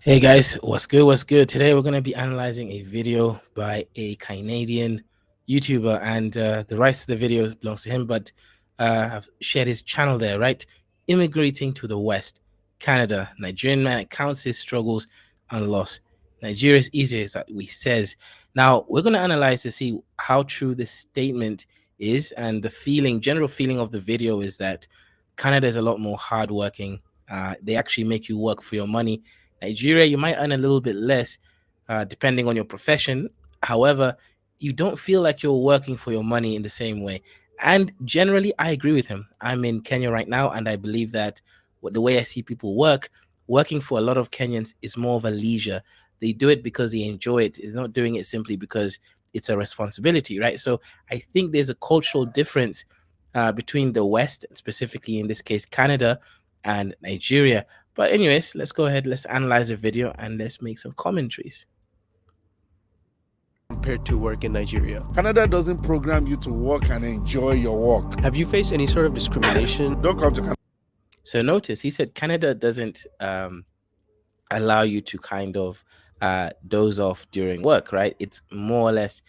Hey guys, what's good? What's good? Today we're going to be analyzing a video by a Canadian YouTuber, and the rights to the video belongs to him, but I've shared his channel there, right? Immigrating to the West, Canada, Nigerian man accounts his struggles and loss. Nigeria is easier, as we says. Now we're going to analyze to see how true this statement is, and the general feeling of the video is that Canada is a lot more hardworking. They actually make you work for your money. Nigeria, you might earn a little bit less, depending on your profession. However, you don't feel like you're working for your money in the same way. And generally, I agree with him. I'm in Kenya right now, and I believe that the way I see people working for a lot of Kenyans is more of a leisure. They do it because they enjoy it. It's not doing it simply because it's a responsibility, right? So I think there's a cultural difference between the West, specifically in this case, Canada and Nigeria. But anyways, let's go ahead, let's analyze the video and let's make some commentaries. Compared to work in Nigeria. Canada doesn't program you to work and enjoy your work. Have you faced any sort of discrimination? Don't come to Canada. So notice he said Canada doesn't allow you to kind of doze off during work, right? It's more or less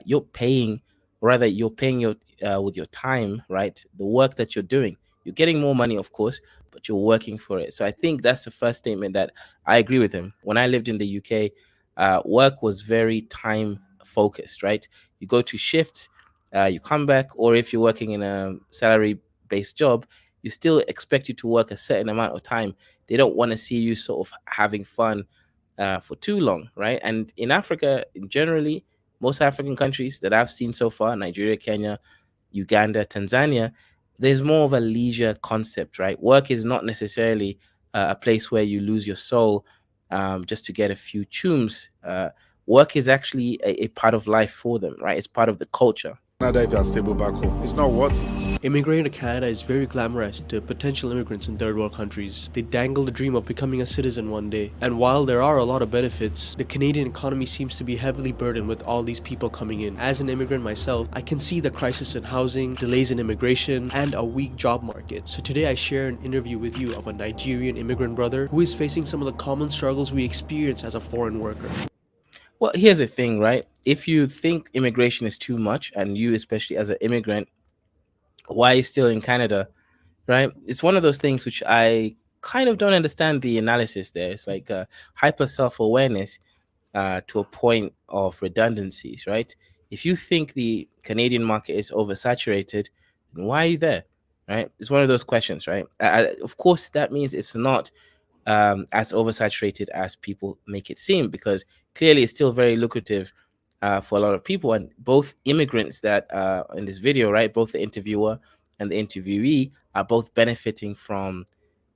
you're paying your with your time, right? The work that you're doing, you're getting more money, of course, but you're working for it. So I think that's the first statement that I agree with him. When I lived in the UK, work was very time focused, right? You go to shifts, you come back, or if you're working in a salary based job, you still expect you to work a certain amount of time. They don't want to see you sort of having fun for too long, right? And in Africa, generally, most African countries that I've seen so far, Nigeria, Kenya, Uganda, Tanzania, there's more of a leisure concept, right? Work is not necessarily a place where you lose your soul just to get a few tunes. Work is actually a part of life for them, right? It's part of the culture. Canada, if you are stable back home, it's not worth it. Immigrating to Canada is very glamorized to potential immigrants in third world countries. They dangle the dream of becoming a citizen one day. And while there are a lot of benefits, the Canadian economy seems to be heavily burdened with all these people coming in. As an immigrant myself, I can see the crisis in housing, delays in immigration, and a weak job market. So today I share an interview with you of a Nigerian immigrant brother who is facing some of the common struggles we experience as a foreign worker. Well, here's the thing, right? If you think immigration is too much, and you, especially as an immigrant, why are you still in Canada, right? It's one of those things which I kind of don't understand the analysis there. It's like hyper self awareness to a point of redundancies, right? If you think the Canadian market is oversaturated, then why are you there, right? It's one of those questions, right? Of course, that means it's not as oversaturated as people make it seem, because clearly it's still very lucrative for a lot of people. And both immigrants that in this video, right, both the interviewer and the interviewee are both benefiting from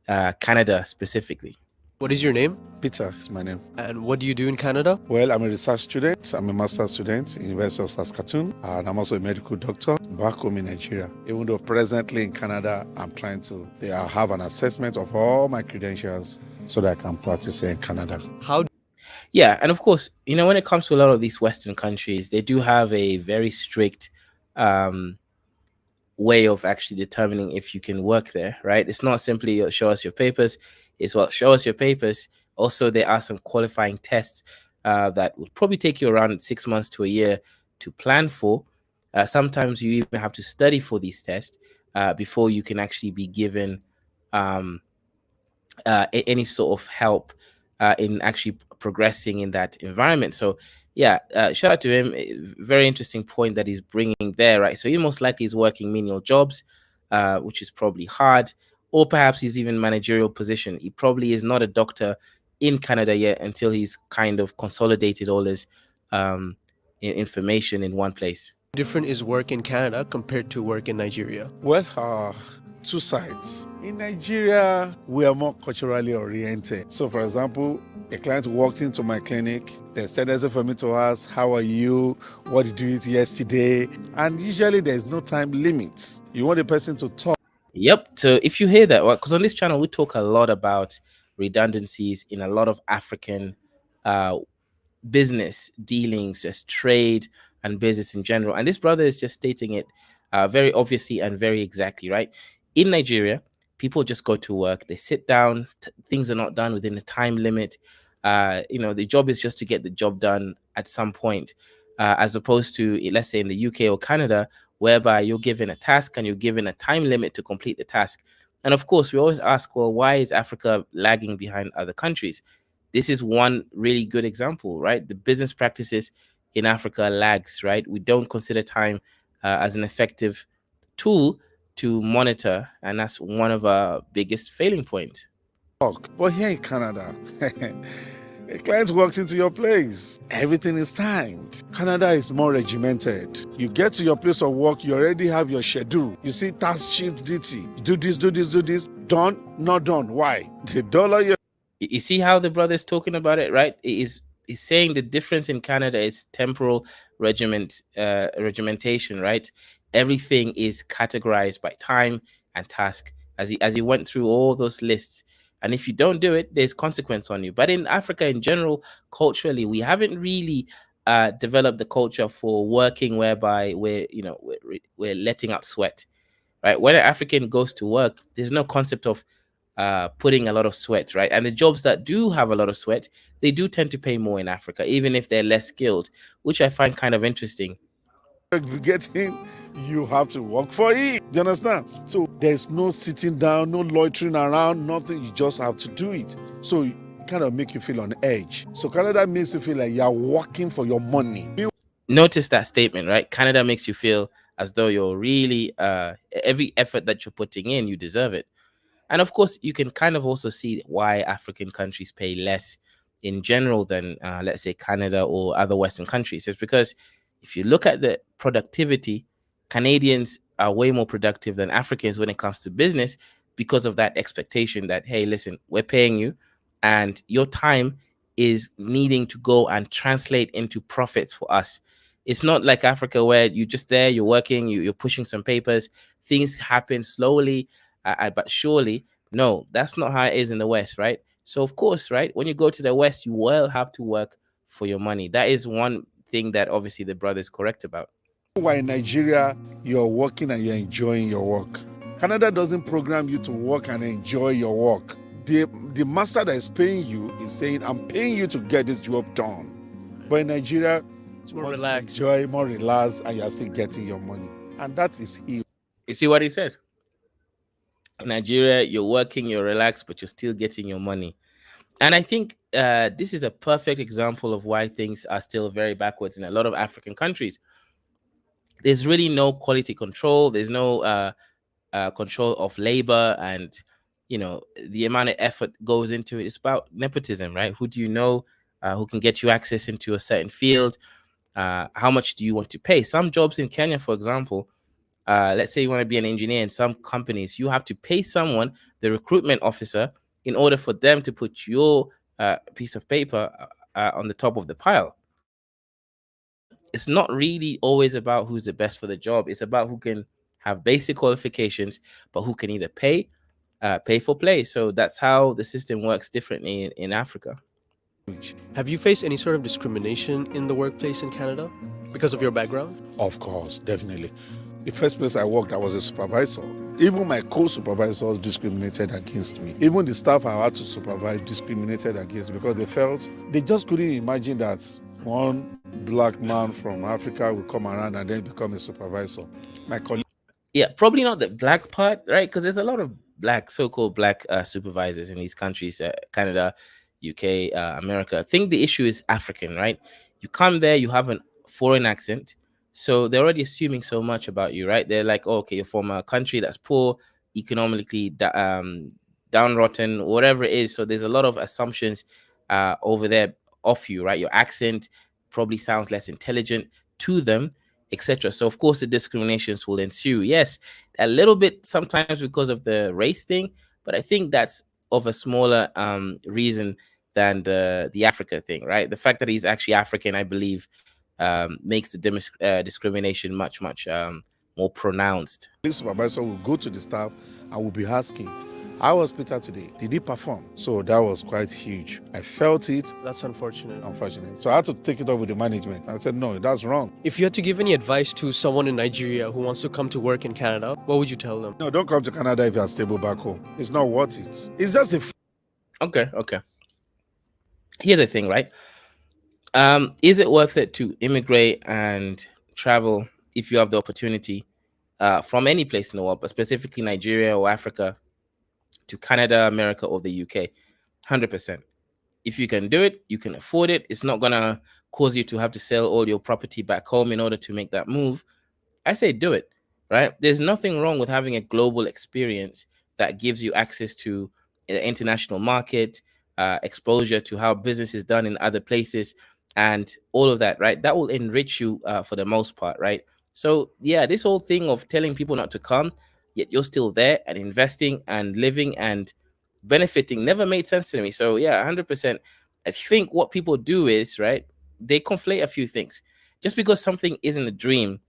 Canada specifically. What is your name? Peter is my name. And what do you do in Canada? Well, I'm a research student. I'm a master's student in University of Saskatoon, and I'm also a medical doctor back home in Nigeria. Even though presently in Canada, I'm trying to have an assessment of all my credentials so that I can practice in Canada. Yeah, and of course, when it comes to a lot of these Western countries, they do have a very strict way of actually determining if you can work there, right? It's not simply show us your papers. It's show us your papers. Also, there are some qualifying tests that would probably take you around 6 months to a year to plan for. Sometimes you even have to study for these tests before you can actually be given any sort of help in actually progressing in that environment. So yeah, shout out to him. Very interesting point that he's bringing there, right? So he most likely is working menial jobs, which is probably hard, or perhaps he's even managerial position. He probably is not a doctor in Canada yet until he's kind of consolidated all his information in one place. Different is work in Canada compared to work in Nigeria? Well, two sides. In Nigeria, we are more culturally oriented. So, for example, a client walked into my clinic. There's tendency for me to ask, how are you? What did you eat yesterday? And usually there's no time limit. You want the person to talk. Yep. So if you hear that, well, because on this channel, we talk a lot about redundancies in a lot of African business dealings, just trade and business in general. And this brother is just stating it very obviously and very exactly, right? In Nigeria, people just go to work, they sit down, things are not done within the time limit. The job is just to get the job done at some point, as opposed to, let's say, in the UK or Canada, whereby you're given a task and you're given a time limit to complete the task. And of course, we always ask, well, why is Africa lagging behind other countries? This is one really good example, right? The business practices in Africa lags, right? We don't consider time as an effective tool to monitor, and that's one of our biggest failing points. But here in Canada, a client walks into your place. Everything is timed. Canada is more regimented. You get to your place of work, you already have your schedule. You see task shift duty. Do this, do this, do this. Done, not done. Why? The dollar You see how the brother is talking about it, right? He's saying the difference in Canada is temporal regimentation, right? Everything is categorized by time and task, as he went through all those lists. And if you don't do it, there's consequence on you. But in Africa in general, culturally, we haven't really developed the culture for working whereby we're letting out sweat, right? When an African goes to work, there's no concept of putting a lot of sweat, right? And the jobs that do have a lot of sweat, they do tend to pay more in Africa, even if they're less skilled, which I find kind of interesting. you get in, you have to work for it. Do you understand? So there's no sitting down, no loitering around, nothing. You just have to do it. So it kind of make you feel on edge. So Canada makes you feel like you're working for your money. Notice that statement, right? Canada makes you feel as though you're really every effort that you're putting in, you deserve it. And of course, you can kind of also see why African countries pay less in general than, let's say, Canada or other Western countries. It's because if you look at the productivity, Canadians are way more productive than Africans when it comes to business, because of that expectation that, hey, listen, we're paying you and your time is needing to go and translate into profits for us. It's not like Africa where you're just there, you're working, you're pushing some papers, things happen slowly, but surely. No, that's not how it is in the West, right? So of course, right, when you go to the West, you will have to work for your money. That is one thing that obviously the brother is correct about. Why in Nigeria, you're working and you're enjoying your work. Canada doesn't program you to work and enjoy your work. The master that is paying you is saying, I'm paying you to get this job done. But in Nigeria, It's more relaxed. enjoy, more relaxed, and you're still getting your money. And that is huge. You see what he says? In Nigeria, you're working, you're relaxed, but you're still getting your money. And I think this is a perfect example of why things are still very backwards in a lot of African countries. There's really no quality control. There's no control of labor, and the amount of effort goes into it. It's about nepotism, right? Who do you know who can get you access into a certain field? How much do you want to pay? Some jobs in Kenya, for example, let's say you want to be an engineer in some companies, you have to pay someone, the recruitment officer, in order for them to put your piece of paper on the top of the pile. It's not really always about who's the best for the job. It's about who can have basic qualifications, but who can either pay for play. So that's how the system works differently in Africa. Have you faced any sort of discrimination in the workplace in Canada because of your background? Of course, definitely. The first place I worked, I was a supervisor. Even my co-supervisors discriminated against me. Even the staff I had to supervise discriminated against me because they just couldn't imagine that one black man from Africa would come around and then become a supervisor. My colleague. Yeah, probably not the black part, right? Because there's a lot of so-called black supervisors in these countries, Canada, UK, America. I think the issue is African, right? You come there, you have a foreign accent, so they're already assuming so much about you, right? They're like, oh, okay, you're from a country that's poor, economically downrotten, whatever it is. So there's a lot of assumptions over there of you, right? Your accent probably sounds less intelligent to them, etc. So of course the discriminations will ensue. Yes, a little bit sometimes because of the race thing, but I think that's of a smaller reason than the Africa thing, right? The fact that he's actually African, I believe, makes the discrimination much more pronounced. This supervisor will go to the staff and will be asking, how was Peter today? Did he perform? So that was quite huge. I felt it. That's unfortunate. So I had to take it up with the management. I said, no, that's wrong. If you had to give any advice to someone in Nigeria who wants to come to work in Canada, what would you tell them? No, don't come to Canada if you're stable back home. It's not worth it. It's just Okay. Here's the thing, right? Is it worth it to immigrate and travel if you have the opportunity from any place in the world, but specifically Nigeria or Africa to Canada, America, or the UK? 100%. If you can do it, you can afford it. It's not gonna cause you to have to sell all your property back home in order to make that move. I say do it, right? There's nothing wrong with having a global experience that gives you access to the international market, exposure to how business is done in other places, and all of that, right? That will enrich you for the most part, right? So, yeah, this whole thing of telling people not to come, yet you're still there and investing and living and benefiting never made sense to me. So, yeah, 100%. I think what people do is, right, they conflate a few things. Just because something isn't a dream,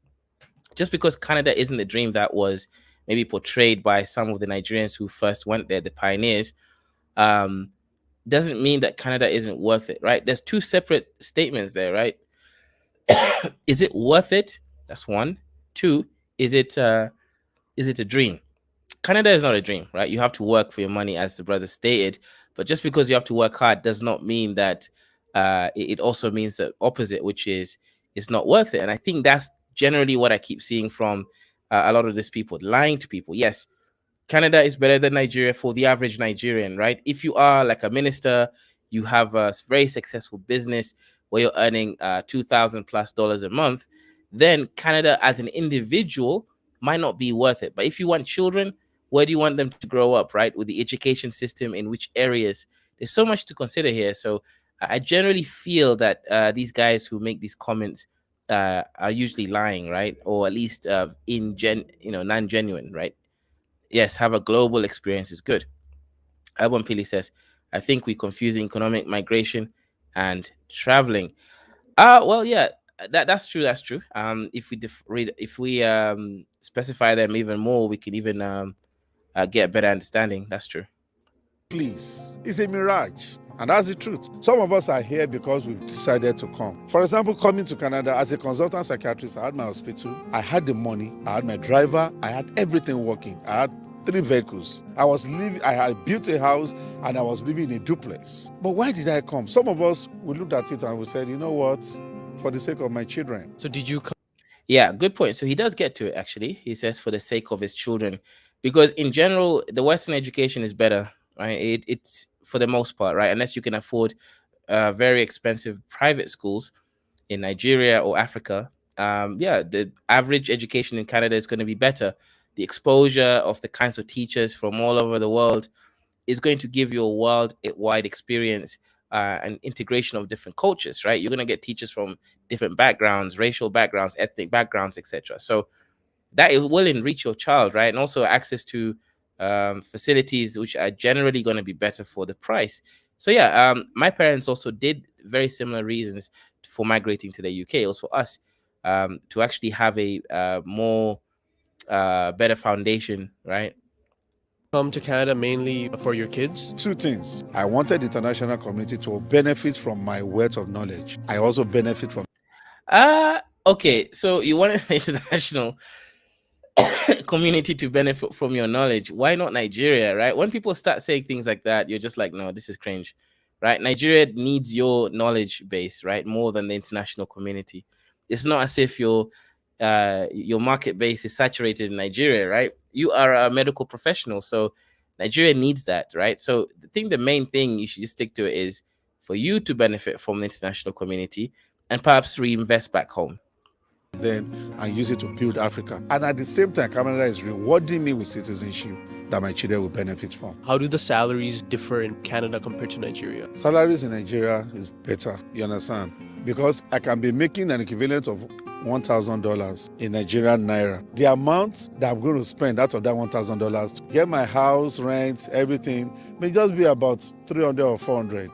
just because Canada isn't the dream that was maybe portrayed by some of the Nigerians who first went there, the pioneers, um, doesn't mean that Canada isn't worth it, right? There's two separate statements there, right? Is it worth it? That's one. Two, is it a dream? Canada is not a dream, right? You have to work for your money, as the brother stated. But just because you have to work hard does not mean that it also means the opposite, which is it's not worth it. And I think that's generally what I keep seeing from a lot of these people lying to people. Yes, Canada is better than Nigeria for the average Nigerian, right? If you are like a minister, you have a very successful business where you're earning $2,000+ a month, then Canada as an individual might not be worth it. But if you want children, where do you want them to grow up, right? With the education system, in which areas? There's so much to consider here. So I generally feel that these guys who make these comments are usually lying, right? Or at least non-genuine, right? Yes, have a global experience is good. Albon Pili says, I think we're confusing economic migration and traveling. Well, yeah, that's true. That's true. If we if we specify them even more, we can even get a better understanding. That's true. Please, it's a mirage. And that's the truth. Some of us are here because we've decided to come. For example, coming to Canada as a consultant psychiatrist, I had my hospital, I had the money, I had my driver, I had everything working. I had 3 vehicles. I had built a house and I was living in a duplex. But why did I come? Some of us, we looked at it and we said, you know what? For the sake of my children. So did you come? Yeah, good point. So he does get to it actually. He says for the sake of his children, because in general, the Western education is better, right? It's for the most part, right? Unless you can afford very expensive private schools in Nigeria or Africa. Yeah, the average education in Canada is going to be better. The exposure of the kinds of teachers from all over the world is going to give you a worldwide experience and integration of different cultures, right? You're going to get teachers from different backgrounds, racial backgrounds, ethnic backgrounds, etc. So that it will enrich your child, right? And also access to facilities which are generally going to be better for the price. So yeah, my parents also did very similar reasons for migrating to the UK. It was for us to actually have a more better foundation, right? Come to Canada mainly for your kids? Two things. I wanted the international community to benefit from my wealth of knowledge. I also benefit from Okay, so you want an international community to benefit from your knowledge. Why not Nigeria, right? When people start saying things like that, you're just like, no, this is cringe, right? Nigeria needs your knowledge base, right? More than the international community. It's not as if your market base is saturated in Nigeria, right? You are a medical professional, so Nigeria needs that, right? So the main thing you should just stick to is for you to benefit from the international community and perhaps reinvest back home. them and use it to build Africa. And at the same time, Canada is rewarding me with citizenship that my children will benefit from. How do the salaries differ in Canada compared to Nigeria? Salaries in Nigeria is better, you understand? Because I can be making an equivalent of $1,000 in Nigerian naira. The amount that I'm going to spend out of that $1,000 to get my house, rent, everything may just be about 300 or 400.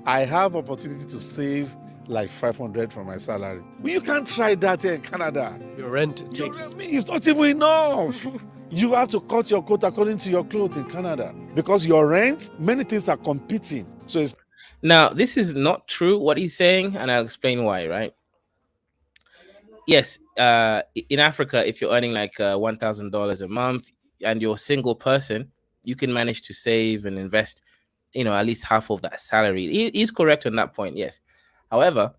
I have opportunity to save like 500 from my salary. Well, you can't try that here in Canada. Your rent takes. It's not even enough. You have to cut your coat according to your clothes in Canada because your rent, many things are competing. So it's Now, this is not true what he's saying, and I'll explain why, right? Yes, in Africa, if you're earning like $1,000 a month and you're a single person, you can manage to save and invest at least half of that salary. He's correct on that point, yes. However,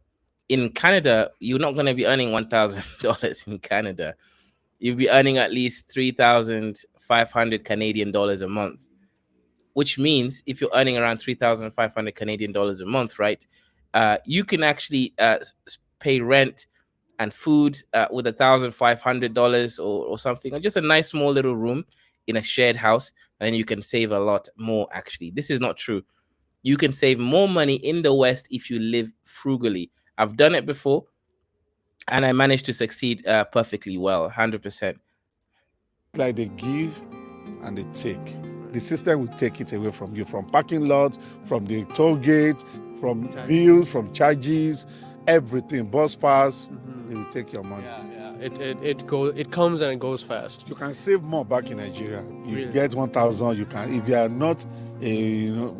in Canada, you're not going to be earning $1,000 in Canada. You'll be earning at least 3,500 Canadian dollars a month, which means if you're earning around 3,500 Canadian dollars a month, right, you can actually pay rent and food with $1,500 or something, or just a nice small little room in a shared house, and then you can save a lot more. Actually, this is not true. You can save more money in the West if you live frugally. I've done it before, and I managed to succeed perfectly well, 100%. Like they give and they take. The system will take it away from you, from parking lots, from the toll gate, from bills, from charges, everything, bus pass. They will take your money. It comes and it goes fast. You can save more back in Nigeria. You Really? get 1,000. You can, if you are not a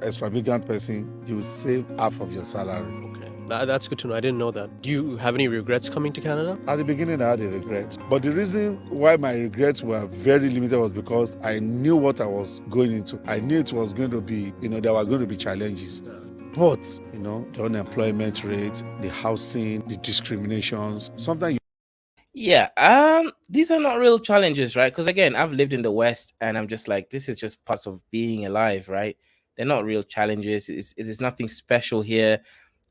extravagant person, you will save half of your salary. Okay, that's good to know. I didn't know that. Do you have any regrets coming to Canada? At the beginning, I had a regret. But the reason why my regrets were very limited was because I knew what I was going into. I knew it was going to be, there were going to be challenges. But, the unemployment rate, the housing, the discriminations, sometimes Yeah, these are not real challenges, right? Because again, I've lived in the West, and I'm just like, this is just parts of being alive, right? They're not real challenges. It's nothing special here.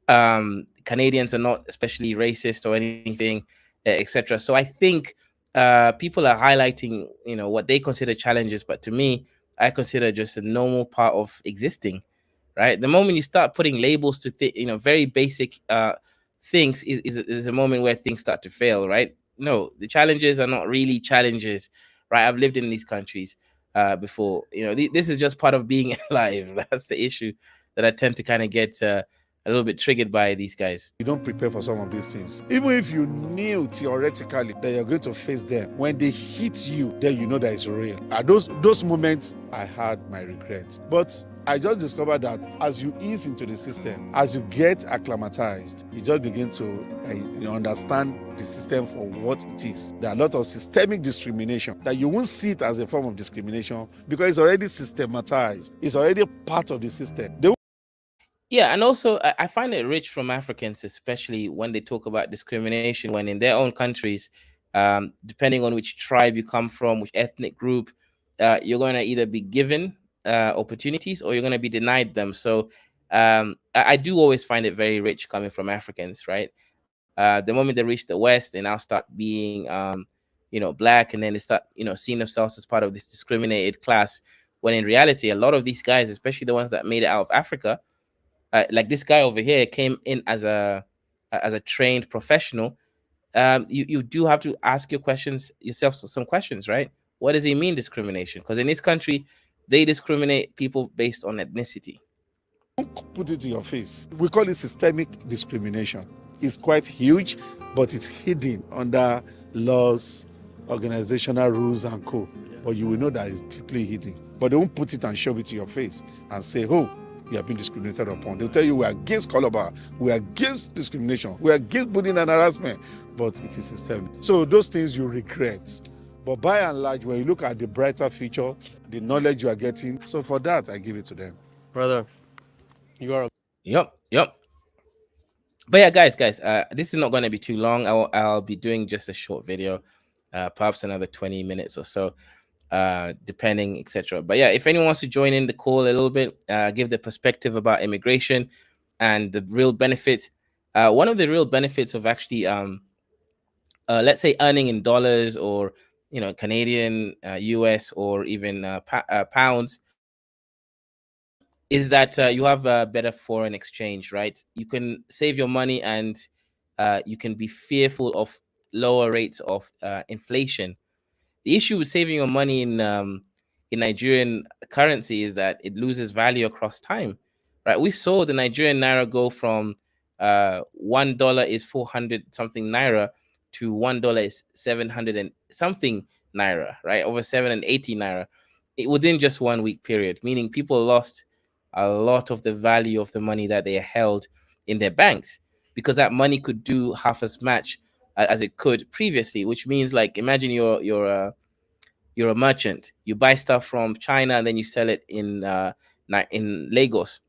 Canadians are not especially racist or anything, etc. So I think people are highlighting, what they consider challenges, but to me, I consider just a normal part of existing, right? The moment you start putting labels to very basic things is a moment where things start to fail, right? No, the challenges are not really challenges, right? I've lived in these countries before. This is just part of being alive. That's the issue that I tend to kind of get a little bit triggered by these guys. you don't prepare for some of these things. Even if you knew theoretically that you're going to face them, when they hit you, then you know that it's real. At those moments, I had my regrets. But I just discovered that as you ease into the system, as you get acclimatized, you just begin to understand the system for what it is. There are a lot of systemic discrimination that you won't see it as a form of discrimination because it's already systematized. It's already part of the system. Yeah, and also I find it rich from Africans, especially when they talk about discrimination, when in their own countries, depending on which tribe you come from, which ethnic group, you're going to either be given opportunities or you're going to be denied them. So I do always find it very rich coming from Africans, right? The moment they reach the West, they now start being, black, and then they start, seeing themselves as part of this discriminated class. When in reality, a lot of these guys, especially the ones that made it out of Africa, like this guy over here came in as a trained professional. You do have to ask yourself some questions, right? What does it mean discrimination? Because in this country, they discriminate people based on ethnicity. Don't put it in your face. We call it systemic discrimination. It's quite huge, but it's hidden under laws, organizational rules, and co. But you will know that it's deeply hidden. But they won't put it and shove it to your face and say, oh, you have been discriminated upon. They'll tell you we are against color, we are against discrimination, we are against bullying and harassment, but it is systemic. So those things you regret. But by and large, when you look at the brighter future, the knowledge you are getting, so for that, I give it to them. Brother, you are. Yep. But yeah, guys, this is not going to be too long. I'll be doing just a short video, perhaps another 20 minutes or so, depending, etc. But yeah, if anyone wants to join in the call a little bit, give the perspective about immigration and the real benefits. One of the real benefits of actually, let's say, earning in dollars or Canadian, US, or even pounds, is that you have a better foreign exchange, right? You can save your money, and you can be fearful of lower rates of inflation. The issue with saving your money in Nigerian currency is that it loses value across time, right? We saw the Nigerian naira go from $1 is 400 something naira to $1 is 700 and something naira, right? Over 780 naira within just 1 week period, meaning people lost a lot of the value of the money that they held in their banks, because that money could do half as much as it could previously. Which means, like, imagine you're a merchant. You buy stuff from China and then you sell it in in Lagos.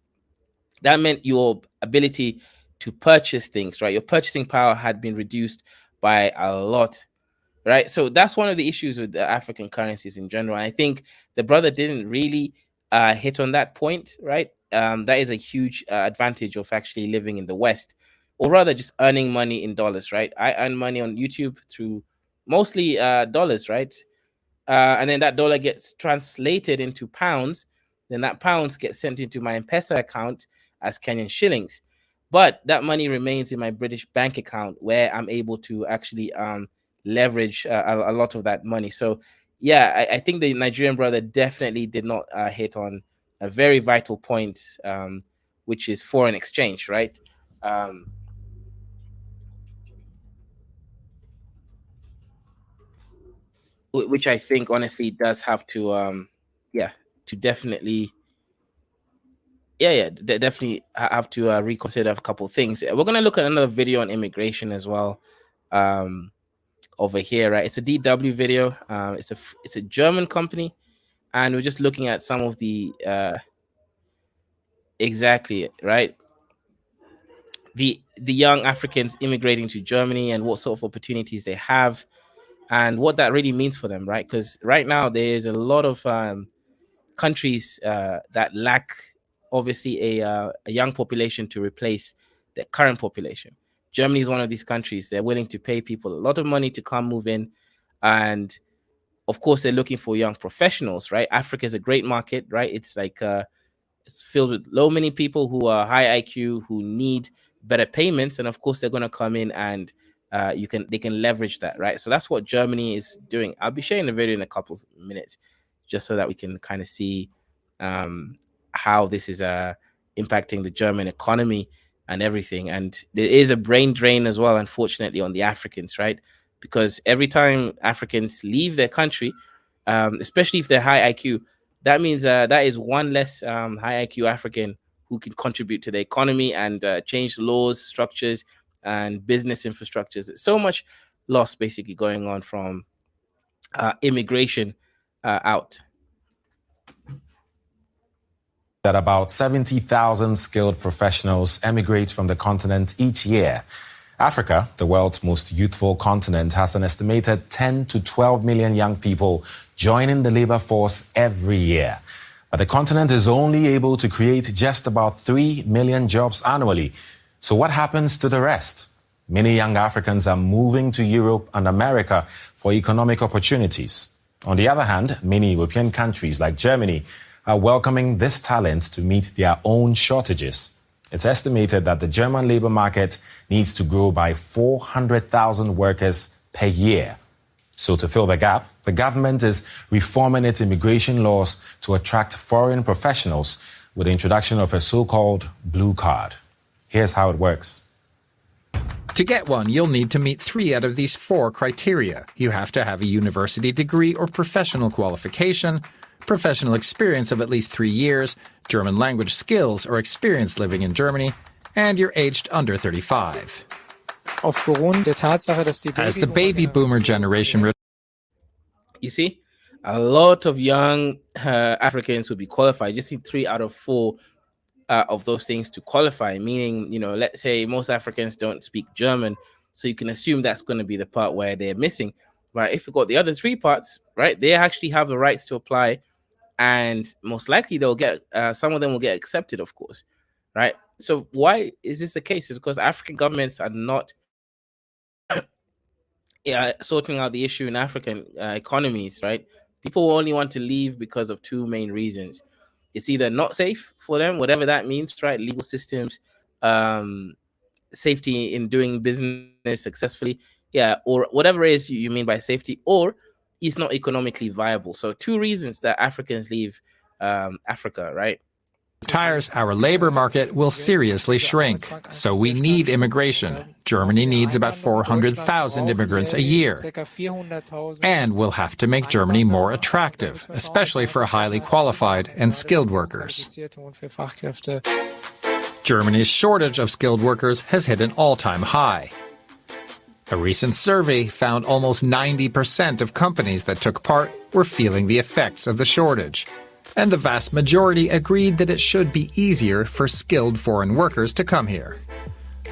That meant your ability to purchase things, right? Your purchasing power had been reduced by a lot, right? So that's one of the issues with the African currencies in general. And I think the brother didn't really hit on that point, right? That is a huge advantage of actually living in the West, or rather just earning money in dollars, right? I earn money on YouTube through mostly dollars, right? And then that dollar gets translated into pounds. Then that pounds gets sent into my M-Pesa account as Kenyan shillings. But that money remains in my British bank account, where I'm able to actually leverage a lot of that money. So, yeah, I think the Nigerian brother definitely did not hit on a very vital point, which is foreign exchange, right? Which I think honestly does have to, yeah, to definitely, definitely have to reconsider a couple of things. We're gonna look at another video on immigration as well, over here, right? It's a DW video. It's a German company, and we're just looking at some of the exactly, right, the young Africans immigrating to Germany and what sort of opportunities they have and what that really means for them, right? Because right now there's a lot of countries that lack obviously a young population to replace the current population. Germany is one of these countries. They're willing to pay people a lot of money to come move in, and of course they're looking for young professionals, right? Africa is a great market, right? It's like it's filled with many people who are high IQ, who need better payments, and of course they're going to come in and they can leverage that, right? So that's what Germany is doing. I'll be sharing the video in a couple of minutes, just so that we can kind of see how this is impacting the German economy and everything. And there is a brain drain as well, unfortunately, on the Africans, right? Because every time Africans leave their country, especially if they're high IQ, that means that is one less high IQ African who can contribute to the economy and change laws, structures, and business infrastructures. There's so much loss basically going on from immigration out. That about 70,000 skilled professionals emigrate from the continent each year. Africa, the world's most youthful continent, has an estimated 10 to 12 million young people joining the labor force every year. But the continent is only able to create just about 3 million jobs annually. So what happens to the rest? Many young Africans are moving to Europe and America for economic opportunities. On the other hand, many European countries like Germany are welcoming this talent to meet their own shortages. It's estimated that the German labor market needs to grow by 400,000 workers per year. So to fill the gap, the government is reforming its immigration laws to attract foreign professionals with the introduction of a so-called blue card. Here's how it works. To get one, you'll need to meet 3 out of these 4 criteria. You have to have a university degree or professional qualification, professional experience of at least 3 years, German language skills or experience living in Germany, and you're aged under 35. As the baby boomer generation... You see, a lot of young Africans would be qualified. Just need 3 out of 4 of those things to qualify, meaning, let's say most Africans don't speak German, so you can assume that's going to be the part where they're missing. Right? If you've got the other 3 parts, right, they actually have the rights to apply, and most likely they'll get, some of them will get accepted, of course, right? So why is this the case? It's because African governments are not sorting out the issue in African economies, right? People only want to leave because of 2 main reasons. It's either not safe for them, whatever that means, right? Legal systems, safety in doing business successfully, or whatever it is you mean by safety, or it's not economically viable. So 2 reasons that Africans leave Africa, right? Retires, our labor market will seriously shrink. So we need immigration. Germany needs about 400,000 immigrants a year. And we'll have to make Germany more attractive, especially for highly qualified and skilled workers. Germany's shortage of skilled workers has hit an all-time high. A recent survey found almost 90% of companies that took part were feeling the effects of the shortage. and the vast majority agreed that it should be easier for skilled foreign workers to come here.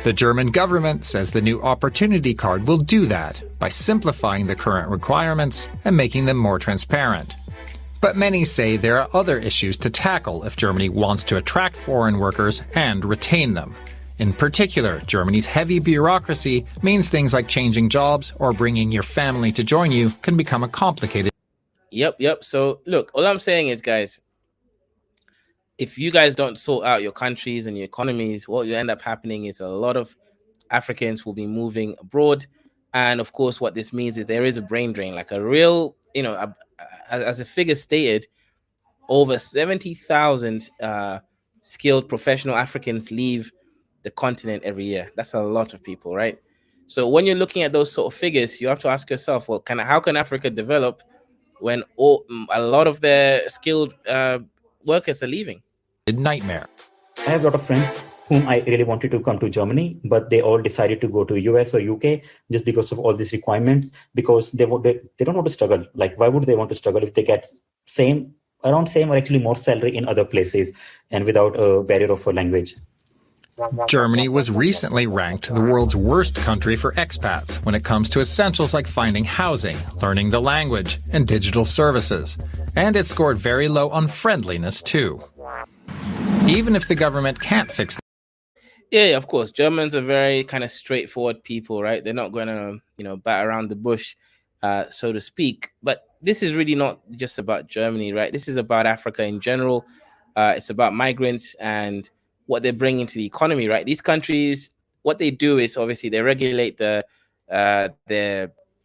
The German government says the new Opportunity Card will do that by simplifying the current requirements and making them more transparent. But many say there are other issues to tackle if Germany wants to attract foreign workers and retain them. In particular, Germany's heavy bureaucracy means things like changing jobs or bringing your family to join you can become a complicated. Yep. So look, all I'm saying is, guys, if you guys don't sort out your countries and your economies, what you end up happening is a lot of Africans will be moving abroad. And of course, what this means is there is a brain drain, like a real, as a figure stated, over 70,000 skilled professional Africans leave the continent every year. That's a lot of people, right? So when you're looking at those sort of figures, you have to ask yourself, well, how can Africa develop when a lot of their skilled workers are leaving? Nightmare. I have a lot of friends whom I really wanted to come to Germany, but they all decided to go to US or UK just because of all these requirements, because they don't want to struggle. Like, why would they want to struggle if they get around same or actually more salary in other places and without a barrier of a language? Germany was recently ranked the world's worst country for expats when it comes to essentials like finding housing, learning the language, and digital services. And it scored very low on friendliness too. Even if the government can't fix Yeah, of course. Germans are very kind of straightforward people, right? They're not going to, bat around the bush, so to speak. But this is really not just about Germany, right? This is about Africa in general. It's about migrants and what they're bringing to the economy, right? These countries, what they do is obviously they regulate their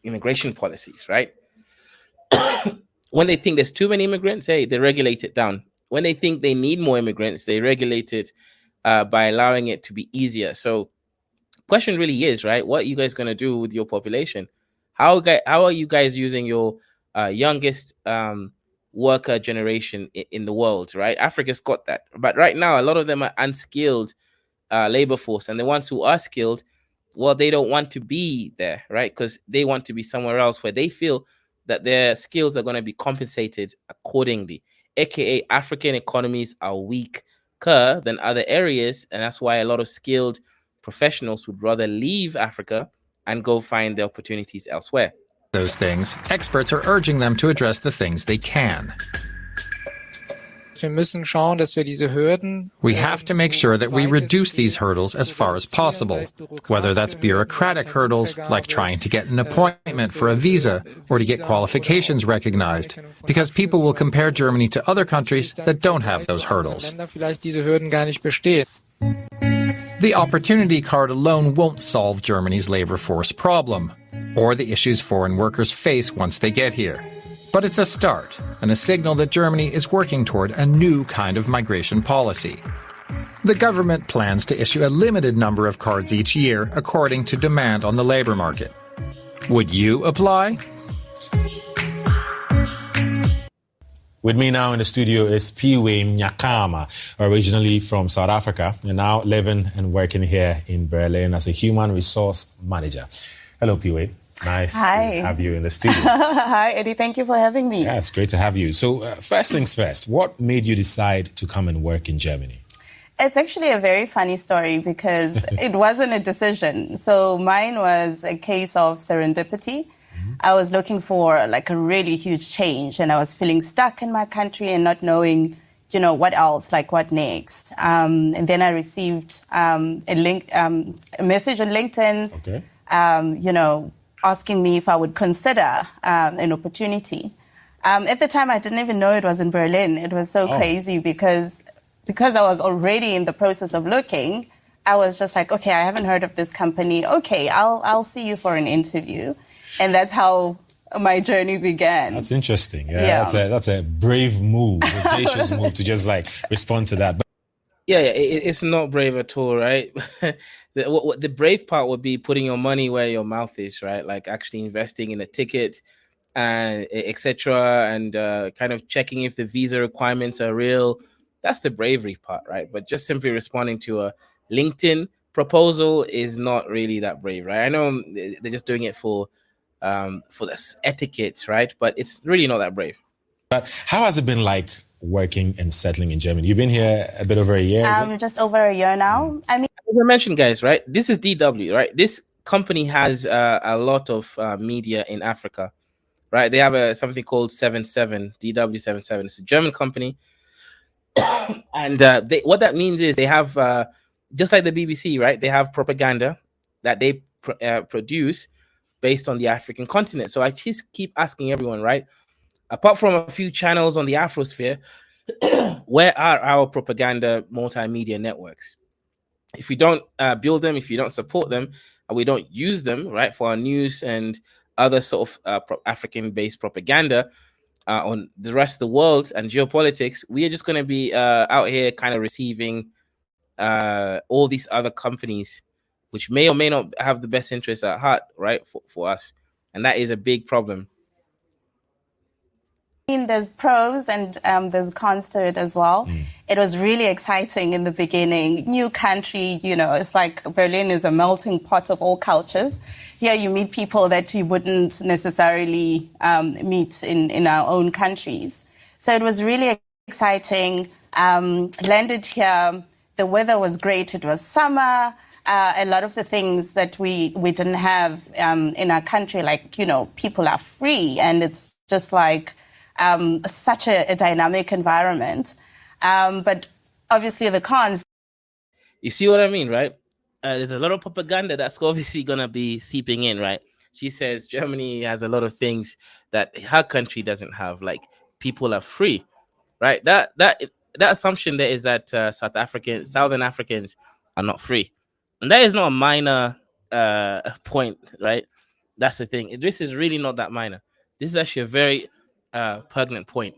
immigration policies, right? When they think there's too many immigrants, they regulate it down. When they think they need more immigrants, they regulate it by allowing it to be easier. So question really is, right, what are you guys going to do with your population? How are you guys using your youngest worker generation in the world, right? Africa's got that. But right now, a lot of them are unskilled labor force. And the ones who are skilled, well, they don't want to be there, right? Because they want to be somewhere else where they feel that their skills are going to be compensated accordingly. AKA African economies are weaker than other areas. And that's why a lot of skilled professionals would rather leave Africa and go find the opportunities elsewhere. those things, experts are urging them to address the things they can. We have to make sure that we reduce these hurdles as far as possible, whether that's bureaucratic hurdles like trying to get an appointment for a visa or to get qualifications recognized, because people will compare Germany to other countries that don't have those hurdles. The Opportunity Card alone won't solve Germany's labor force problem, or the issues foreign workers face once they get here. But it's a start, and a signal that Germany is working toward a new kind of migration policy. The government plans to issue a limited number of cards each year according to demand on the labor market. Would you apply? With me now in the studio is Piwe Nyakama, originally from South Africa and now living and working here in Berlin as a human resource manager. Hello, Piwe. Nice to have you in the studio. Hi, Eddie. Thank you for having me. Yeah, it's great to have you. So first things first, what made you decide to come and work in Germany? It's actually a very funny story because it wasn't a decision. So mine was a case of serendipity. I was looking for like a really huge change and I was feeling stuck in my country and not knowing, you know, what else, like what next. And then I received a message on LinkedIn, you know, asking me if I would consider an opportunity. At the time, I didn't even know it was in Berlin. It was so crazy because I was already in the process of looking. I was just like, okay, I haven't heard of this company. Okay, I'll see you for an interview. And that's how my journey began. That's interesting. Yeah. That's a brave move, audacious move to just like respond to that. Yeah, it's not brave at all, right? The brave part would be putting your money where your mouth is, right? Like actually investing in a ticket and etc. and kind of checking if the visa requirements are real. That's the bravery part, right? But just simply responding to a LinkedIn proposal is not really that brave, right? I know they're just doing it for the etiquette, right? But it's really not that brave. But how has it been like working and settling in Germany? You've been here a bit over a year, is it? Just over a year now. I mean, as I mentioned, guys, right? This is DW, right? This company has a lot of media in Africa, right? They have something called 77 DW77. It's a German company, and what that means is they have just like the BBC, right? They have propaganda that they produce based on the African continent. So I just keep asking everyone, right? Apart from a few channels on the Afrosphere, where are our propaganda multimedia networks? If we don't build them, if you don't support them, and we don't use them, right, for our news and other sort of African-based propaganda on the rest of the world and geopolitics, we are just going to be out here kind of receiving all these other companies, which may or may not have the best interests at heart, right, for us. And that is a big problem. There's pros and there's cons to it as well. It was really exciting in the beginning. New country, you know, it's like Berlin is a melting pot of all cultures. Here you meet people that you wouldn't necessarily meet in our own countries. So it was really exciting. Landed here, the weather was great. It was summer. A lot of the things that we didn't have in our country, like, you know, people are free, and it's just like such a dynamic environment. But obviously the cons. You see what I mean, right? There's a lot of propaganda that's obviously going to be seeping in, right? She says Germany has a lot of things that her country doesn't have, like people are free, right? That assumption there is that Southern Africans are not free. And that is not a minor point, right? That's the thing. This is really not that minor. This is actually a very pregnant point.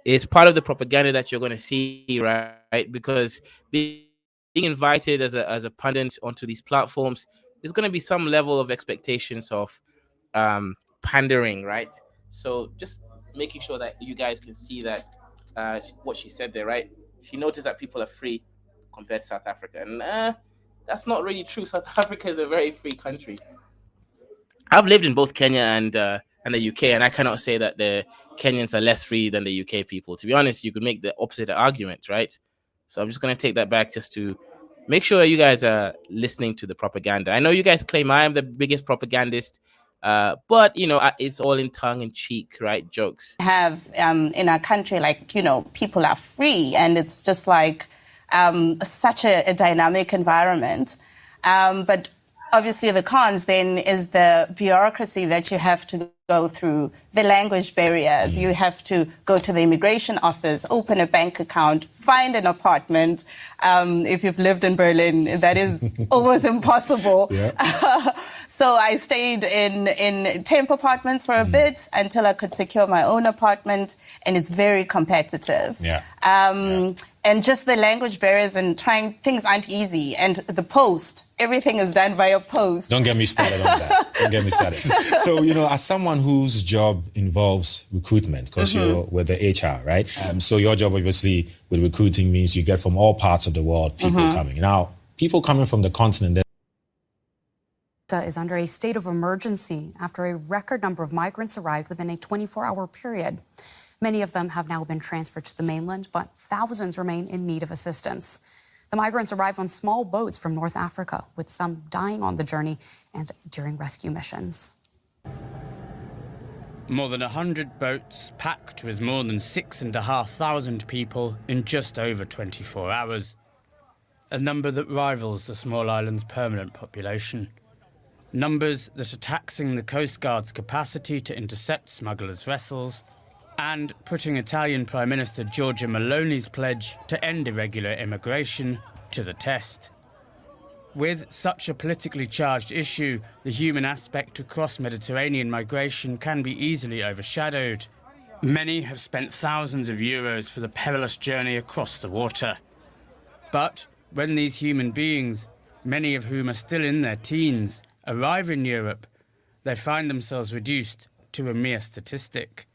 It's part of the propaganda that you're going to see, right? Because being invited as a pundit onto these platforms, there's going to be some level of expectations of pandering, right? So just making sure that you guys can see that what she said there, right? She noticed that people are free compared to South Africa, and that's not really true. South Africa is a very free country. I've lived in both Kenya and the UK, and I cannot say that the Kenyans are less free than the UK people. To be honest, you could make the opposite argument, right? So I'm just going to take that back just to make sure you guys are listening to the propaganda. I know you guys claim I am the biggest propagandist, but, you know, it's all in tongue in cheek, right? Jokes. Have in our country, like, you know, people are free, and it's just like such a dynamic environment. But obviously the cons then is the bureaucracy that you have to go through, the language barriers. You have to go to the immigration office, open a bank account, find an apartment. If you've lived in Berlin, that is almost impossible. So I stayed in temp apartments for a bit until I could secure my own apartment, and it's very competitive. And just the language barriers and trying things aren't easy. And the post, everything is done via post. Don't get me started on that. Don't get me started. So, you know, as someone whose job involves recruitment, because you're with the HR, right? So your job, obviously, with recruiting means you get from all parts of the world people coming. Now, people coming from the continent, is under a state of emergency after a record number of migrants arrived within a 24-hour period. Many of them have now been transferred to the mainland, but thousands remain in need of assistance. The migrants arrived on small boats from North Africa, with some dying on the journey and during rescue missions. More than 100 boats packed with more than 6,500 people in just over 24 hours. A number that rivals the small island's permanent population. Numbers that are taxing the Coast Guard's capacity to intercept smugglers' vessels and putting Italian Prime Minister Giorgia Meloni's pledge to end irregular immigration to the test. With such a politically charged issue, the human aspect of cross-Mediterranean migration can be easily overshadowed. Many have spent thousands of euros for the perilous journey across the water. But when these human beings, many of whom are still in their teens, arrive in Europe, they find themselves reduced to a mere statistic.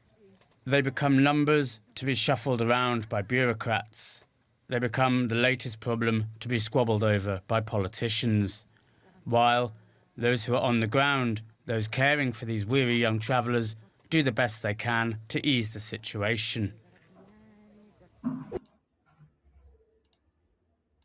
They become numbers to be shuffled around by bureaucrats. They become the latest problem to be squabbled over by politicians. While those who are on the ground, those caring for these weary young travellers, do the best they can to ease the situation.